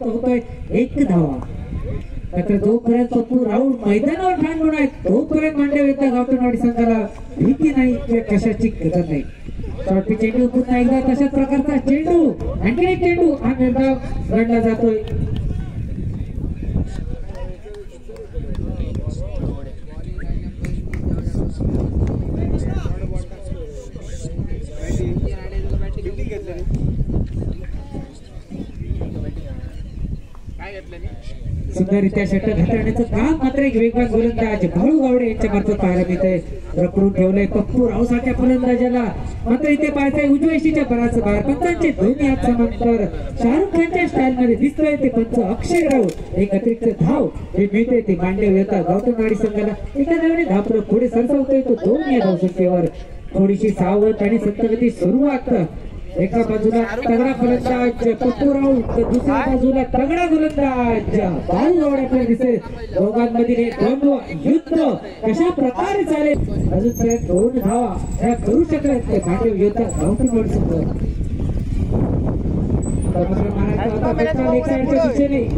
होतोय 1 धावा. मात्र जोपर्यंत पप्पू राऊंड मैदानावर ठाणून आहे तोपर्यंत मांडव येतात गावठणवाडी संघाला भीती नाही किंवा कशाची गरज नाही. शॉर्टी चेंडू पुन्हा एकदा तशाच प्रकारचा चेंडू आणखी एक चेंडू हा निर्धाव लढला जातोय. सुंदररित्या षटक हाताळण्याचं काम मात्र एक वेगवान गोलंदाज भाऊ गावडे यांच्या मार्फत पाहायला मिळतंय. रखडून ठेवलंय पप्पू राव सारख्या फलंदाजाला. मात्र इथे पाहताय उजवेशीच्या बराच बाहेर पंचांचे दोन्ही हात समांतर शाहरुख खानच्या स्टाईल मध्ये दिसतोय ते पंच अक्षय राऊत. एक अतिरिक्त धाव हे मिळते ते मांडव येतात गावठणवाडी संघाला. एका धावाने धापलं पुढे सरसावतोय तो 2 या धावसंख्येवर. थोडीशी सावध आणि संतगती सुरुवात. एका बाजूला तगडा फलंदाज पप्पू राऊत तर दुसऱ्या बाजूला तगडा गोलंदाज भाऊ गावडे दिसेल. दोघांमधील द्वंद्व युद्ध कशा प्रकारे चालेल अजूनपर्यंत 2 धावा ह्या करू शकत ते मांडव येतात गावठणवाडी संघ.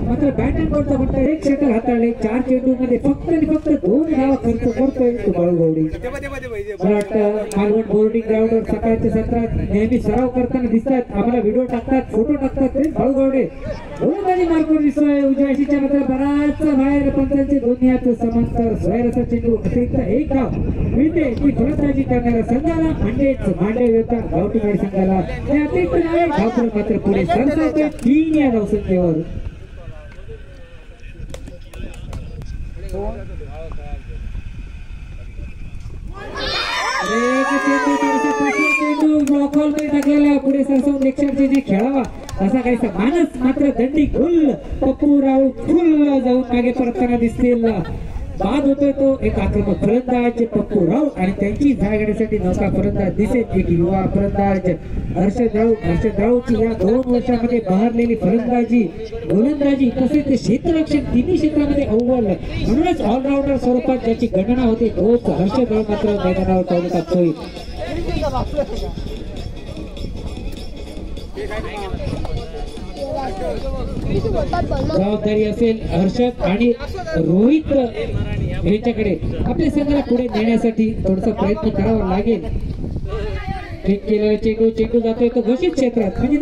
मात्र बॅट अँड बॉलचा फक्त एक षटक हाताळले. 4 चेंडूमध्ये फक्त आणि फक्त 2 धावा खर्च करतोय तो बाळू गावडे. मला वाटतं मालवण बोर्डिंग ग्राउंडवर सकाळच्या सत्रात नेहमी सराव करताना दिसतात. आम्हाला व्हिडिओ टाकतात फोटो टाकतात ते बाळू गावडे गोलंदाजी मार्गावर दिसतोय. उजव्याशीच्या मात्र बराच बाहेर पंचांचे दोन्ही हात समांतर सोयर असा चेंडू अतिरिक्त 1 धाव मिळते ती फलंदाजी करणाऱ्या संघाला म्हणजेच मांडव येतात गावठणवाडी संघाला. अतिरिक्त धाव मात्र पुढे सरसावतोय 3 या धावसंख्येवर. टाकलेला पुढे सरसावून निक्षेपचे खेळावा असा काहीसा मानस. मात्र दंडी गुल पप्पू राऊत फुल जाऊन मागे परतताना दिसतील. बाद होतोय तो एक आक्रमक फलंदाज पप्पू राऊत आणि त्यांची जाग घेण्यासाठी नौका फलंदाज दिसेल एक युवा फलंदाज हर्षद राऊतची या 2 वर्षांमध्ये बहरलेली फलंदाजी गोलंदाजी तसेच क्षेत्ररक्षण तिन्ही क्षेत्रामध्ये अव्वल म्हणूनच ऑलराऊंडर स्वरूपात ज्याची गणना होते तोच हर्षद राऊत मात्र मैदानावर तालुक्यात होईल. जबाबदारी असेल हर्षद आणि रोहित यांच्याकडे आपल्या संघाला पुढे नेण्यासाठी थोडासा प्रयत्न करावा लागेल. चेंडू जातोय तो घोषित क्षेत्रात म्हणजे